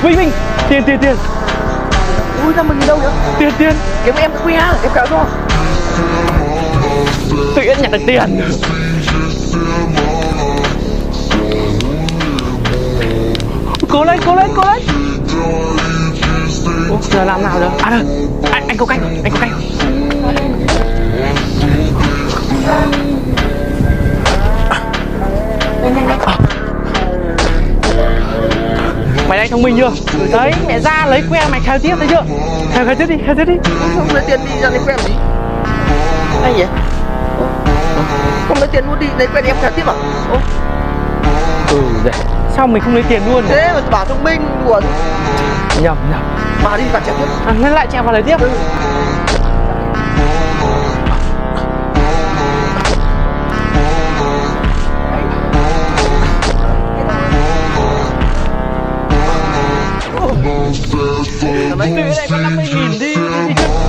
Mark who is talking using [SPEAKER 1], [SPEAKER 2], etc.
[SPEAKER 1] Vinh, tiền.
[SPEAKER 2] Ui, 50.000 đâu vậy?
[SPEAKER 1] Tiền.
[SPEAKER 2] Kiếm em cái que, em kéo cho.
[SPEAKER 1] Tự nhiên nhặt được tiền. Cố lên. Ủa, giờ làm nào được? À được, anh có canh rồi, Mày đang thông minh chưa? Đấy, mẹ ra lấy que mày khai tiếp thấy chưa? Khai tiếp đi.
[SPEAKER 2] Không lấy tiền đi ra lấy que làm gì? Anh nhỉ? Không lấy tiền luôn đi, lấy que em kéo tiếp à?
[SPEAKER 1] Đấy. Sao mình không lấy tiền luôn?
[SPEAKER 2] Thế mà bảo thông minh đùa.
[SPEAKER 1] Nhầm.
[SPEAKER 2] Mà đi vào chém tiếp.
[SPEAKER 1] Nó lại chèo vào lấy tiếp. Tự này có 50.000 đi chứ.